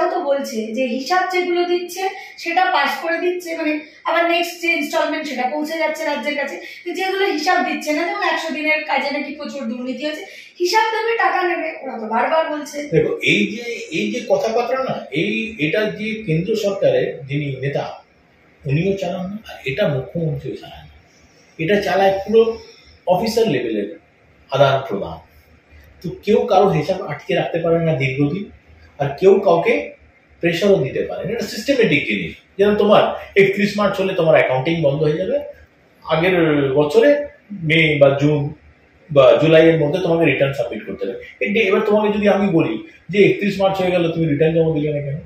এটাও তো বলছে যে হিসাব যেগুলো দিচ্ছে সেটা পাস করে দিচ্ছে, মানে আবার নেক্সট যে ইনস্টলমেন্ট সেটা পৌঁছে যাচ্ছে রাজ্যের কাছে, যেগুলো হিসাব দিচ্ছে না, যেমন 100 দিনের কাজে নাকি প্রচুর দুর্নীতি হয়েছে, হিসাব দেবে টাকা নেবে, ওরা তো বারবার বলছে। দেখো এই যে কথাবার্তা না, এটা যে কেন্দ্র সরকারের যিনি নেতা উনিও চালান না, আর এটা মুখ্যমন্ত্রীও চালান না, এটা চালায় পুরো অফিসার লেভেলের আদান প্রদান। তো কেউ কারো হিসাব আটকে রাখতে পারে না দীর্ঘদিন, আর কেউ কাউকে প্রেশারও দিতে পারে না। এটা সিস্টেমেটিক জিনিস। যেমন তোমার 31 মার্চ হলে তোমার অ্যাকাউন্টিং বন্ধ হয়ে যাবে, আগের বছরে মে বা জুন বা জুলাইয়ের মধ্যে তোমাকে রিটার্ন সাবমিট করতে হবে। এবার তোমাকে যদি আমি বলি যে 31 মার্চ হয়ে গেল, তুমি রিটার্ন জমা দিলে না কেন?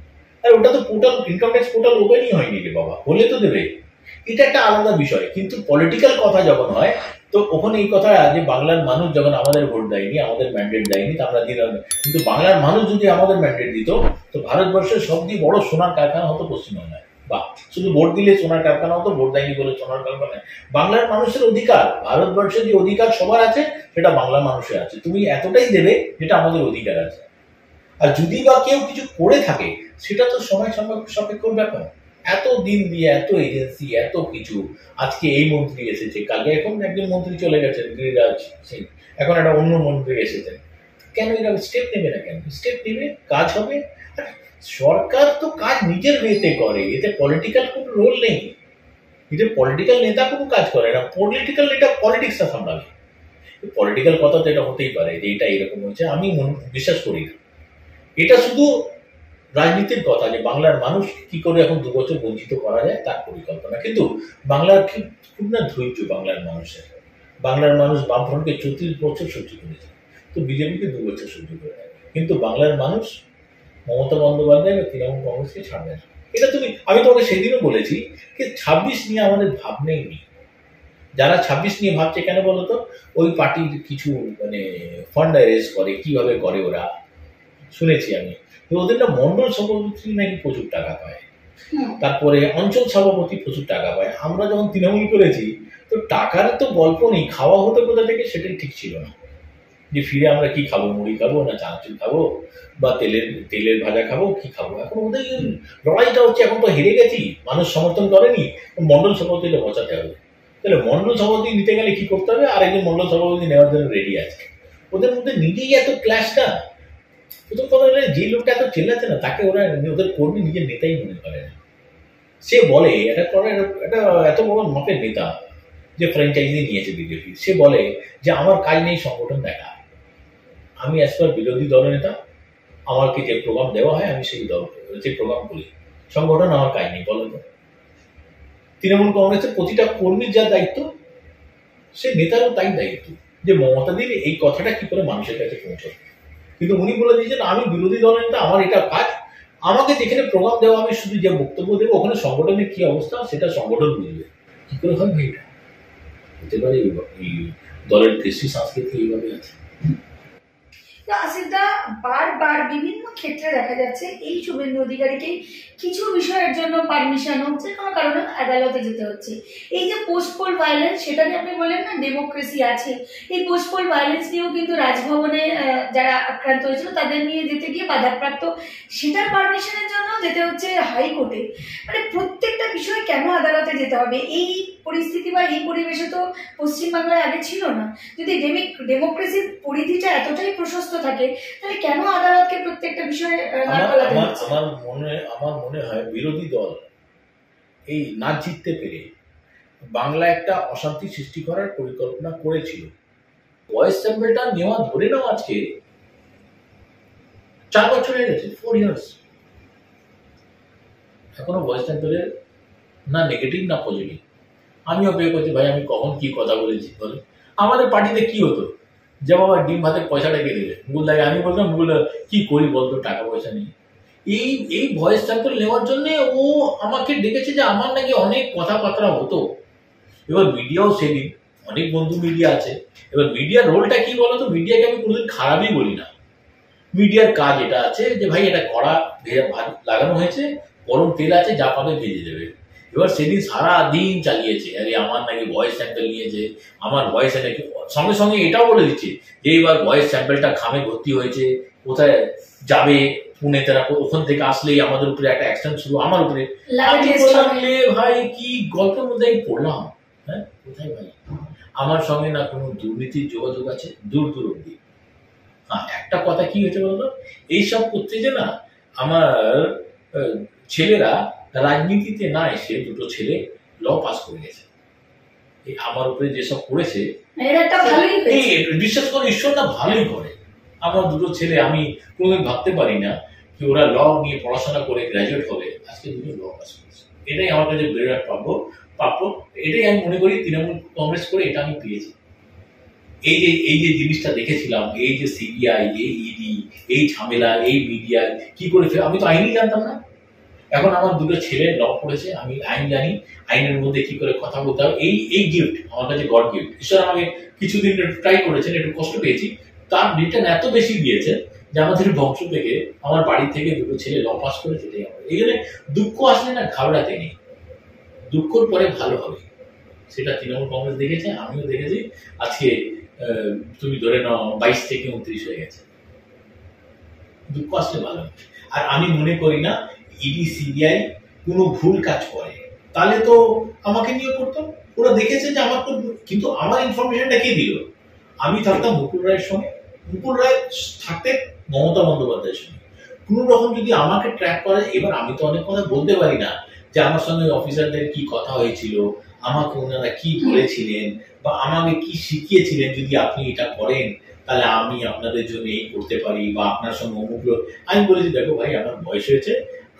আর ওটা তো পোর্টাল, ইনকাম ট্যাক্স পোর্টাল ওপেনই হয়নি রে বাবা, হলে তো দেবে। এটা একটা আলাদা বিষয়। কিন্তু পলিটিক্যাল কথা যখন হয়, তো ওখানে এই কথা যে বাংলার মানুষ যখন আমাদের ভোট দেয়নি, আমাদের ম্যান্ডেট দেয়নি, তা আমরা দিলাম। কিন্তু বাংলার মানুষ যদি আমাদের ম্যান্ডেট দিত, তো ভারতবর্ষের সবচেয়ে বড় সোনার কারখানা হতো পশ্চিমবাংলায়। বা শুধু ভোট দিলে সোনার কারখানা হতো, ভোট দেয়নি বলে সোনার কারখানা। বাংলার মানুষের অধিকার, ভারতবর্ষের যে অধিকার সবার আছে, সেটা বাংলা মানুষের আছে। তুমি এতটাই দেবে যেটা আমাদের অধিকার আছে। আর যদি বা কেউ কিছু করে থাকে, সেটা তো সময় সাপেক্ষ ব্যাপার। এত দিন দিয়ে এত এজেন্সি, এত কিছু, আজকে এই মন্ত্রী এসেছে, কালকে এখন একজন মন্ত্রী চলে গেছেন গিরিরাজ সিং, এখন একটা অন্য মন্ত্রী এসেছেন। কেন এরা স্টেপ নেবে না? কেন স্টেপ নেবে? কাজ হবে। সরকার তো কাজ নিজের ওয়েতে করে, এতে পলিটিক্যাল কোনো রোল নেই। এতে পলিটিক্যাল নেতা কোনো কাজ করে না, পলিটিক্যাল নেতা পলিটিক্সটা সামলাবে। পলিটিক্যাল কথা তো এটা হতেই পারে যে এটা এরকম হচ্ছে, আমি বিশ্বাস করি না। এটা শুধু রাজনীতির কথা যে বাংলার মানুষ কি করে এখন 2 বছর বঞ্চিত করা যায় তার পরিকল্পনা। কিন্তু বাংলার খুব না ধৈর্য বাংলার মানুষের। বাংলার মানুষ বামফ্রন্টকে 34 বছর সহ্য করেছে, তো বিজেপিকে 2 বছর সহ্য করে নেয়। কিন্তু বাংলার মানুষ মমতা বন্দ্যোপাধ্যায় বা তৃণমূল কংগ্রেসকে ছাড়বে না। এটা আমি তোমাকে সেদিনও বলেছি যে 26 নিয়ে আমাদের ভাবনেই নেই। যারা 26 নিয়ে ভাবছে কেন বলতো, ওই পার্টির কিছু মানে ফান্ড রেজ করে, কিভাবে করে ওরা শুনেছি আমি। ওদের না মন্ডল সভাপতি নাকি প্রচুর টাকা পায়, তারপরে অঞ্চল সভাপতি প্রচুর টাকা পায়। আমরা যখন তৃণমূল করেছি, তো টাকার তো গল্প নেই, খাওয়া হতো কোথা থেকে সেটাই ঠিক ছিল না। যে ফিরে আমরা কি খাবো, মুড়ি খাবো না চানাচুর খাবো বা তেলের ভাজা খাবো, কি খাবো? এখন ওদের লড়াইটা হচ্ছে, এখন তো হেরে গেছি, মানুষ সমর্থন করেনি, মন্ডল সভাপতিটা বসাতে হবে। তাহলে মন্ডল সভাপতি নিতে গেলে কি করতে হবে? আর একজন মন্ডল সভাপতি নেওয়ার জন্য রেডি আছে। ওদের মধ্যে নিজেই এত ক্লাসটা। প্রথম কথা হলে যে লোকটা এত চেল্লাচ্ছে না, তাকে ওরা ওদের কর্মী নিজের নেতাই মনে করে না। সে বলে এটা এত বড় মাপের নেতা যে ফ্র্যাঞ্চাইজি নিয়েছে বিজেপি, সে বলে যে আমার কাজ নেই সংগঠন দেখা, আমি অ্যাজ পার বিরোধী দলনেতা, আমাকে যে প্রোগ্রাম দেওয়া হয় আমি সেই যে প্রোগ্রাম করি, সংগঠন আমার কাজ নেই। বলো তো, তৃণমূল কংগ্রেসের প্রতিটা কর্মীর যা দায়িত্ব, সে নেতারও তাই দায়িত্ব যে মমতা দিলে এই কথাটা কি করে মানুষের কাছে পৌঁছবে। কিন্তু উনি বলে দিয়েছেন আমি বিরোধী দলনেতা, আমার এটা কাজ, আমাকে যেখানে প্রোগ্রাম দেওয়া, আমি শুধু যে বক্তব্য দেবো, ওখানে সংগঠনের কি অবস্থা সেটা সংগঠন বুঝবে। কি করে হয় ভাই? এটা হতে পারে এই দলের কৃষ্টি সংস্কৃতি এইভাবে আছে। আসিফদা, বারবার বিভিন্ন ক্ষেত্রে দেখা যাচ্ছে এই শুভেন্দু অধিকারীকে কিছু বিষয়ের জন্য পারমিশন হচ্ছে, কোনো কারণে আদালতে যেতে হচ্ছে। এই যে পোস্ট পোল ভায়োলেন্স, সেটা নিয়ে আপনি বললেন না ডেমোক্রেসি আছে, এই পোস্ট পোল ভায়োলেন্স নিয়েও কিন্তু রাজভবনে যারা আক্রান্ত হয়েছিল তাদের নিয়ে যেতে গিয়ে বাধাপ্রাপ্ত, সেটার পারমিশনের জন্য যেতে হচ্ছে হাইকোর্টে। মানে প্রত্যেকটা বিষয়ে কেন আদালতে যেতে হবে? এই পরিস্থিতি বা এই পরিবেশে তো পশ্চিমবাংলায় আগে ছিল না। যদি ডেমোক্রেসির পরিধিটা এতটাই প্রশস্ত থাকে, তাহলে কেন আদালতকে প্রত্যেকটা বিষয়ে আমার মনে হয় বিরোধী দল এই না জিততে পেরে বাংলা একটা অশান্তি সৃষ্টি করার পরিকল্পনা করেছিল। ভয়েস স্যাম্পলটা নেওয়া ধরে নাও আজকে 4 বছর হয়ে গেছে, 4 ইয়ার্স, এখনো ভয়েস স্যাম্পলের না নেগেটিভ না পজিটিভ। আমি অপেক্ষা করছি ভাই আমি কখন কি কথা বলেছি। বলে আমাদের পার্টিতে কি হতো, যে বাবা ডিম ভাতের পয়সাটা কে দেবে, মুগুল লাগে। আমি বলতাম মুগুল কি করি বলতো, টাকা পয়সা নেই। এই ভয়েস স্যাম্পল নেওয়ার জন্য ও আমাকে ডেকেছে যে আমার নাকি অনেক কথাবার্তা হতো। এবার মিডিয়াও সেদিন, অনেক বন্ধু মিডিয়া আছে, এবার মিডিয়ার রোলটা কি বলতো, মিডিয়াকে আমি কোনোদিন খারাপই বলি না। মিডিয়ার কাজ এটা আছে যে ভাই এটা কড়া লাগানো হয়েছে, গরম তেল আছে, যা পাবে ভেজে দেবে। এবার সেদিন সারা দিন চালিয়েছে, আরে আমার নাকি ভয়েস স্যাম্পল নিয়েছে, আমার ভয়েস নাকি, সঙ্গে সঙ্গে এটাও বলে দিচ্ছে যে এবার ভয়েস স্যাম্পলটা খামে ভর্তি হয়েছে, কোথায় যাবে, পুনে তারা ওখান থেকে আসলেই আমাদের উপরে একটা অ্যাকশন শুরু, আমার উপরে। লাগাতে আমি এসছে। বললাম, "লে ভাই, কি গল্পের মধ্যে আমি পড়লাম? হ্যাঁ, কোথায় ভাই? আমার সঙ্গে না কোনো দুর্নীতির যোগাযোগ আছে, দূর দূর অব্দি। হ্যাঁ, একটা কথা কি হয়েছে বলতো, এইসব করতে যে না আমার ছেলেরা রাজনীতিতে না এসে, দুটো ছেলে ল পাস করে গেছে। এই আমার উপরে যেসব করেছে, এরা একটা ভালোই এই হয়েছে। বিশ্বাস করে, ঈশ্বর না ভালোই করে। আমার দুটো ছেলে, আমি কোনোদিন ভাবতে পারি না যে ওরা ল নিয়ে পড়াশোনা করে গ্রাজুয়েট হবে, আজকে দুটো ল পাস করেছে। এটাই আমার কাছে বিরাট প্রাপ্য। এটাই আমি মনে করি তৃণমূল কংগ্রেস করে এটা আমি পেয়েছি। এই যে জিনিসটা দেখেছিলাম, এই যে সিবিআই, এই ইডি, এই ঝামেলা, এই মিডিয়া কি করে, আমি তো আইনই জানতাম না। এখন আমার দুটো ছেলে ল পড়েছে, আমি আইন জানি, আইনের মধ্যে কি করে কথা বলতে হবে। এই গিফট আমার কাছে গড গিফট। ঈশ্বর আমাকে কিছুদিন ট্রাই করেছেন, একটু কষ্ট পেয়েছি, তার রিটার্ন এত বেশি দিয়েছে যে আমাদের বংশ থেকে, আমার বাড়ি থেকে দুটো ছেলে ল পাস করেছে। এটাই আমার, এই জন্য দুঃখ আসলে না ঘাবড়াতে নেই, দুঃখর পরে ভালো হবে। সেটা তৃণমূল কংগ্রেস দেখেছে, আমিও দেখেছি। আজকে তুমি ধরে নাও 22 থেকে 29 হয়ে গেছে, দুঃখ আসলে ভালো। আর আমি মনে করি না ইডি সিবিআই কোনো ভুল কাজ করে, তাহলে তো আমাকে নিয়ে করতো। ওরা দেখেছে যে আমার তো, কিন্তু আমার ইনফরমেশনটা কে দিল? আমি থাকতাম মুকুল রায়ের সঙ্গে, মুকুল রায় থাকতে মমতা বন্দ্যোপাধ্যায়ের সঙ্গে। কোন রকম যদি আমাকে ট্র্যাক করে, এবার আমি তো অনেক কথা বলতে পারি না যে আমার সঙ্গে অফিসারদের কি কথা হয়েছিল, আমাকে ওনারা কি বলেছিলেন, বা আমাকে কি শিখিয়েছিলেন, যদি আপনি এটা করেন তাহলে আমি আপনাদের জন্য এই করতে পারি, বা আপনার সঙ্গে অমুক লোক। আমি বলেছি, দেখো ভাই, আমার বয়স হয়েছে,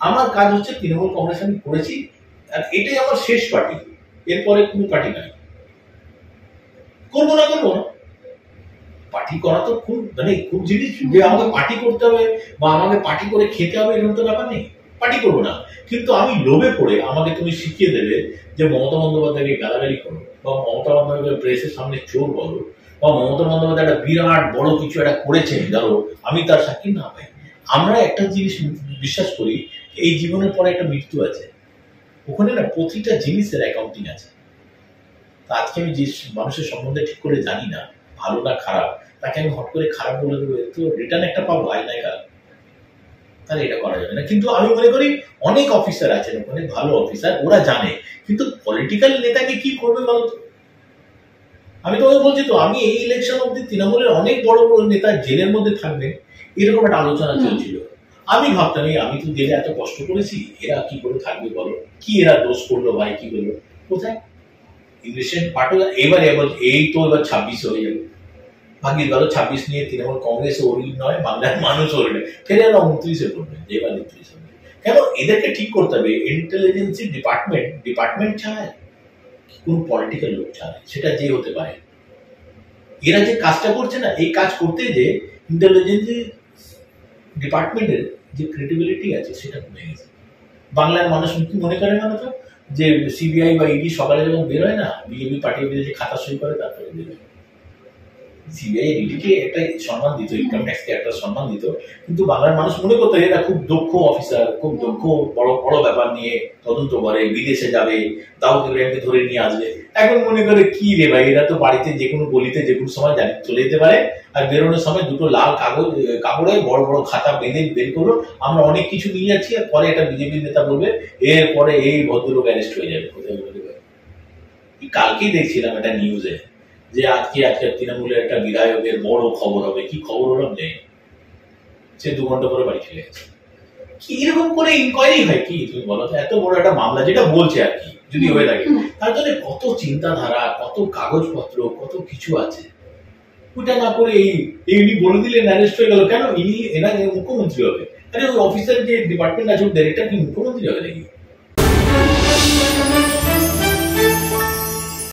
আমার কাজ হচ্ছে তৃণমূল কংগ্রেস আমি করেছি, আর এটাই আমার শেষ পার্টি, এরপরে কোনো পার্টি নাই, করবো না। পার্টি করা তো খুব জিনিস, যে আমাকে পার্টি করতে হবে বা আমাকে পার্টি করে খেতে হবে, এরকম তো ব্যাপার নেই। পার্টি করবো না, কিন্তু আমি লোভে পড়ে আমাকে তুমি শিখিয়ে দেবে যে মমতা বন্দ্যোপাধ্যায়কে গালাগালি করো, বা মমতা বন্দ্যোপাধ্যায় প্রেসের সামনে চোর বলো, বা মমতা বন্দ্যোপাধ্যায় একটা বিরাট বড় কিছু একটা করেছেন, ধরো আমি তার সাক্ষী না পাই। আমরা একটা জিনিস বিশ্বাস করি, এই জীবনের পরে একটা মৃত্যু আছে, ওখানে না প্রতিটা জিনিসের অ্যাকাউন্টিং আছে। আজকে আমি যে মানুষের সম্বন্ধে ঠিক করে জানি না, ভালো না খারাপ, তাকে আমি হট করে খারাপ বলে দেবো, তো রিটার্ন একটা পাবো, আইনায় খারাপ, তাহলে এটা করা যাবে না। কিন্তু আমি মনে করি অনেক অফিসার আছেন ওখানে, ভালো অফিসার, ওরা জানে। কিন্তু পলিটিক্যাল নেতাকে কি করবে বলতো? আমি তোমাকে বলছি তো, আমি এই ইলেকশন অব্দি তৃণমূলের অনেক বড় বড় নেতা জেলের মধ্যে থাকবেন, এরকম একটা আলোচনা চলছিল। আমি ভাবতাম, আমি তো জেলে এত কষ্ট করেছি, এরা কি করে থাকবে বলো? কি এরা দোষ করলো ভাই, কি করলো, কোথায়? ইংলিশের পাঠও এবার এই তো এবার 26 হয়ে যাবে, ভাগ্যিস ভালো 26 নিয়ে তৃণমূল কংগ্রেস ওরিল নয়, বাংলার মানুষ ওরিল, ফের এরা 29-এ করবে, এবার 29 হবে। কেন? এদেরকে ঠিক করতে হবে, ইন্টেলিজেন্সি ডিপার্টমেন্ট চায়, কোন পলিটিক্যাল লোক চায়, সেটা যে হতে পারে। এরা যে কাজটা করছে না, এই কাজ করতে যে ইন্টেলিজেন্সি ডিপার্টমেন্টের যে ক্রেডিবিলিটি আছে, সেটা কমে গেছে। বাংলার মানুষ কি মনে করে জানো তো, যে সিবিআই বা ইডি সকালে যখন বের হয় না, বিজেপি পার্টি যে খাতা সই করে, তারপরে বের হয়। সিবিআই ইডিকে একটা সম্মান দিত, ইনকাম ট্যাক্সকে একটা সম্মান দিত, কিন্তু বাংলার মানুষ মনে করতো এরা খুব দক্ষ অফিসার, খুব দক্ষ, বড় বড় ব্যাপার নিয়ে তদন্ত করে, বিদেশে যাবে, দাউদ ইব্রাহিমকে ধরে নিয়ে আসবে। এখন মনে করে কি রে ভাই, এরা তো বাড়িতে যে কোনো গলিতে যে কোনো সময় চলে যেতে পারে, আর বেরোনোর সময় দুটো লাল কাপড়ে বড় বড় খাতা বেঁধে বের করলো, আমরা অনেক কিছু নিয়ে যাচ্ছি, আর পরে একটা বিজেপি নেতা বলবে এরপরে এই ভদ্রলোক অ্যারেস্ট হয়ে যাবে। কোথায় বলতে পারে? কালকেই দেখছিলাম একটা নিউজে যে আজকে তৃণমূলের একটা বিধায়কের বড় খবর হবে, কি খবর হলো নেই, সে 2 ঘন্টা পরে বাড়ি চলে গেছে। কি এরকম করে ইনকোয়ারি হয় কি? তুমি বলো তো, এত বড় একটা মামলা যেটা বলছে আর কি, যদি হয়ে থাকে, তার জন্য কত চিন্তাধারা, কত কাগজপত্র, কত কিছু আছে। ওটা না করে ইনি বলে দিলেন অ্যারেস্ট হয়ে গেল, কেন? এনার মুখ্যমন্ত্রী হবে। আরে ওই অফিসার যে ডিপার্টমেন্ট আছে, ডাইরেক্টর কি মুখ্যমন্ত্রী হবে নাকি?